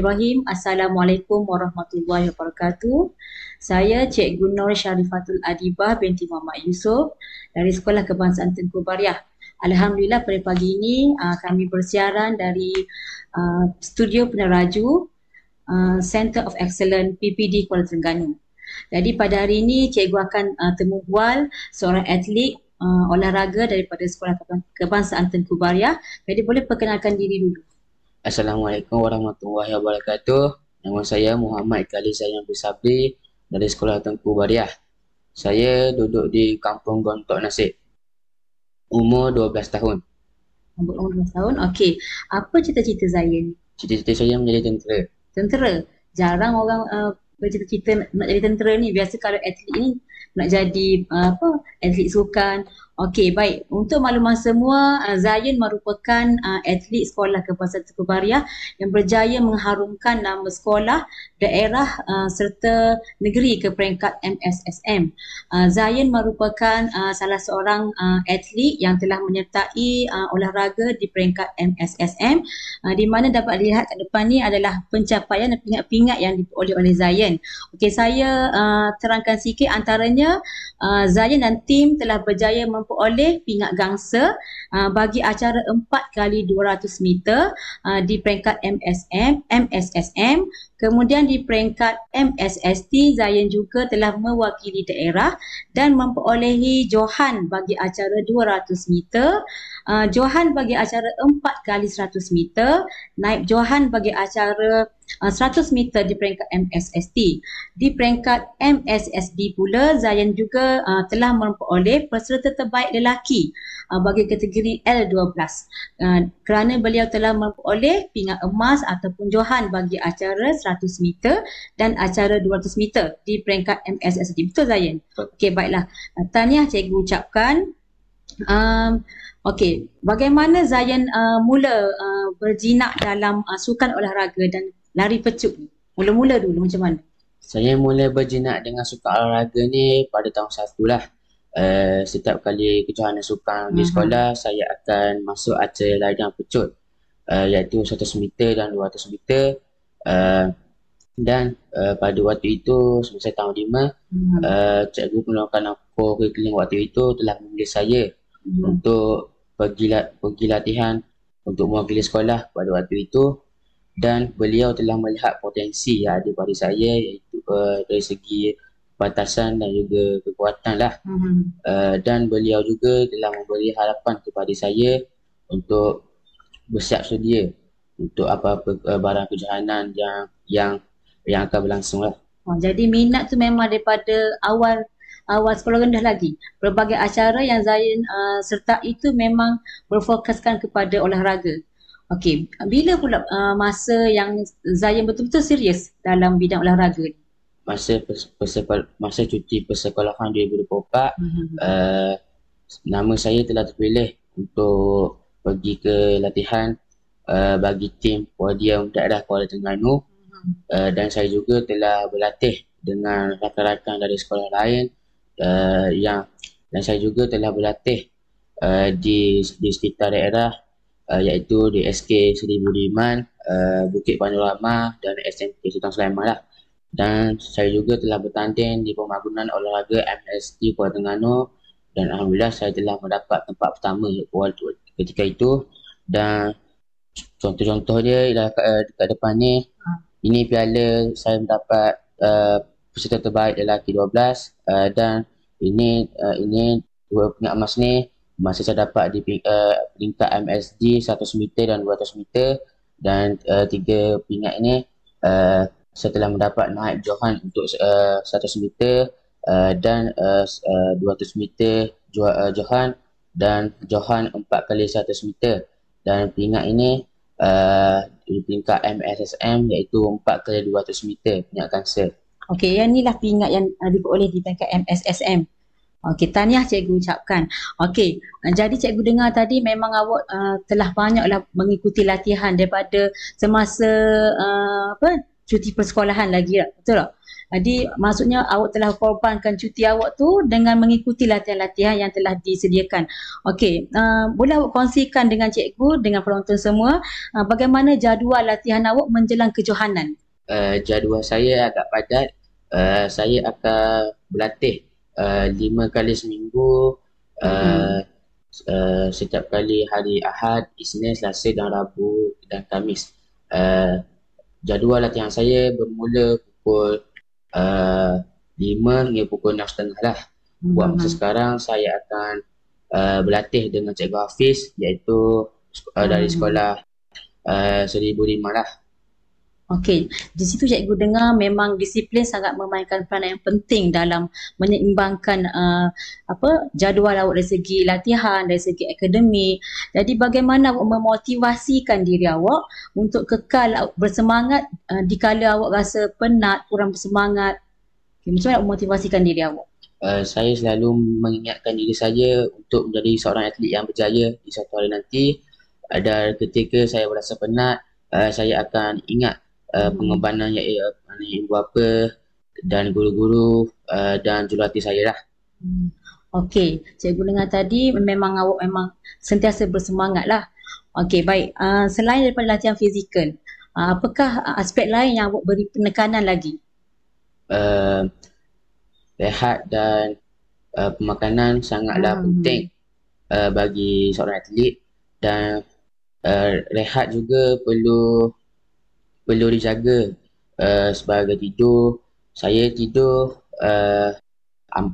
Ibrahim, Assalamualaikum warahmatullahi wabarakatuh. Saya Cikgu Nur Syarifatul Adibah binti Muhammad Yusof dari Sekolah Kebangsaan Tengku Bariah. Alhamdulillah pada pagi ini kami bersiaran dari Studio Peneraju Center of Excellence PPD Kuala Terengganu. Jadi pada hari ini cikgu akan temu bual seorang atlet olahraga daripada Sekolah Kebangsaan Tengku Bariah. Jadi boleh perkenalkan diri dulu. Assalamualaikum warahmatullahi wabarakatuh. Nama saya Muhammad Khalil Zayan Sabri dari Sekolah Tengku Bariah. Saya duduk di Kampung Gontok Nasib. Umur 12 tahun. Umur 12 tahun, okey. Apa cita-cita Zayan? Cita-cita saya menjadi tentera. Tentera? Jarang orang bercita-cita nak jadi tentera ni. Biasa kalau atlet ni nak jadi atlet sukan. Okey, baik. Untuk makluman semua, Zayan merupakan atlet Sekolah Kebangsaan Tengku Bariah yang berjaya mengharumkan nama sekolah, daerah serta negeri ke peringkat MSSM. Zayan merupakan salah seorang atlet yang telah menyertai olahraga di peringkat MSSM, di mana dapat dilihat kat depan ni adalah pencapaian dan pingat-pingat yang diperoleh oleh Zayan. Okey, saya terangkan sikit antaranya. Zayan dan tim telah berjaya memperoleh pingat gangsa bagi acara 4x200 meter di peringkat MSSM. Kemudian di peringkat MSST, Zayan juga telah mewakili daerah dan memperolehi johan bagi acara 200 meter, johan bagi acara 4x100 meter, naib johan bagi acara 100 meter di peringkat MSST. Di peringkat MSSD pula, Zayan juga telah memperoleh peserta terbaik lelaki bagi kategori L12 kerana beliau telah memperoleh pingat emas ataupun johan bagi acara 100 meter dan acara 200 meter di peringkat MSSD. Betul Zayan? Okey, baiklah. Tahniah cikgu ucapkan. Okey, bagaimana Zayan mula berjinak dalam sukan olahraga dan lari pecut ni? Mula-mula dulu macam mana? Saya mula berjinak dengan sukan olahraga ni pada tahun 1 lah. Setiap kali kejohanan sukan di sekolah, saya akan masuk acara larian pecut, iaitu 100 meter dan 200 meter. Dan pada waktu itu, semasa tahun 5, cikgu penolakan aku keliling waktu itu telah memanggil saya untuk pergi latihan untuk mewakili sekolah pada waktu itu. Dan beliau telah melihat potensi yang ada pada saya, iaitu dari segi batasan dan juga kekuatan lah. Dan beliau juga telah memberi harapan kepada saya untuk bersiap sedia untuk apa-apa barang kejohanan yang akan berlangsung lah. Jadi minat tu memang daripada awal sekolah rendah lagi. Berbagai acara yang Zayan sertai itu memang berfokuskan kepada olahraga. Okey, bila pula masa yang Zayan betul-betul serius dalam bidang olahraga ni? Masa cuti persekolahan 2024, nama saya telah terpilih untuk pergi ke latihan bagi tim Podium Daerah Kuala Terengganu. Dan saya juga telah berlatih dengan rakan-rakan dari sekolah lain dan saya juga telah berlatih di sekitar daerah, iaitu di SK Seri Budiman, Bukit Panorama dan SMK Sultan Sulaiman lah. Dan saya juga telah bertanding di pembangunan olahraga MST Kuala Terengganu dan alhamdulillah saya telah mendapat tempat pertama ketika itu. Dan contoh-contoh dia ialah dekat depan ni, ini piala saya mendapat peserta terbaik lelaki 12, dan ini dua pingat emas ni masa saya dapat di peringkat MSD 100 meter dan 200 meter, dan 3 pingat ini saya telah mendapat naib johan untuk 100 meter dan 200 meter johan dan johan 4x100 meter, dan pingat ini di peringkat MSSM iaitu 4x200 meter pingat gangsa. Okey, yang inilah pingat yang diperoleh di peringkat MSSM. Okey, tahniah cikgu ucapkan. Okey, jadi cikgu dengar tadi memang awak telah banyaklah mengikuti latihan daripada semasa cuti persekolahan lagi lah, betul tak? Jadi maksudnya awak telah korbankan cuti awak tu dengan mengikuti latihan-latihan yang telah disediakan. Okey, boleh awak kongsikan dengan cikgu, dengan penonton semua, bagaimana jadual latihan awak menjelang kejohanan? Jadual saya agak padat. Saya akan berlatih 5 kali seminggu. Setiap kali hari Ahad, Isnin, Selasa dan Rabu dan Khamis. Jadual latihan saya bermula pukul 5 hingga pukul 6.30 lah. Buat masa sekarang saya akan berlatih dengan Cikgu Hafiz, iaitu dari sekolah 1005 lah. Okey, di situ cikgu dengar memang disiplin sangat memainkan peranan yang penting dalam menyeimbangkan jadual awak dari segi latihan, dari segi akademik. Jadi bagaimana awak memotivasikan diri awak untuk kekal bersemangat dikala awak rasa penat, kurang bersemangat? Okay, macam mana awak memotivasikan diri awak? Saya selalu mengingatkan diri saya untuk menjadi seorang atlet yang berjaya di suatu hari nanti. Dan ketika saya berasa penat, saya akan ingat pengorbanan yang ibu bapa dan guru-guru dan jurulatih saya lah. Okey, cikgu dengar tadi memang awak memang sentiasa bersemangat lah. Okey, baik. Selain daripada latihan fizikal, apakah aspek lain yang awak beri penekanan lagi? Rehat dan pemakanan sangatlah penting bagi seorang atlet, dan rehat juga perlu dijaga. Sebagai tidur, saya tidur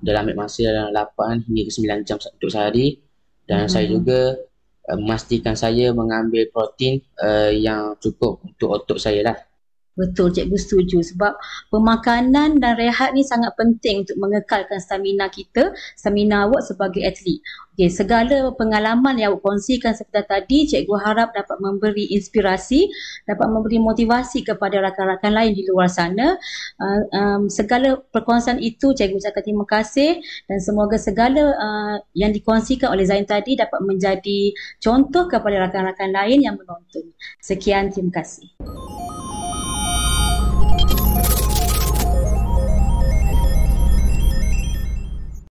dalam ambil masa dalam 8 hingga ke 9 jam untuk sehari, dan saya juga memastikan saya mengambil protein yang cukup untuk otot saya lah. Betul, cikgu setuju sebab pemakanan dan rehat ni sangat penting untuk mengekalkan stamina kita, stamina awak sebagai atlet. Okey, segala pengalaman yang awak kongsikan seperti tadi, cikgu harap dapat memberi inspirasi, dapat memberi motivasi kepada rakan-rakan lain di luar sana. Segala perkongsian itu cikgu ucapkan terima kasih, dan semoga segala yang dikongsikan oleh Zain tadi dapat menjadi contoh kepada rakan-rakan lain yang menonton. Sekian, terima kasih.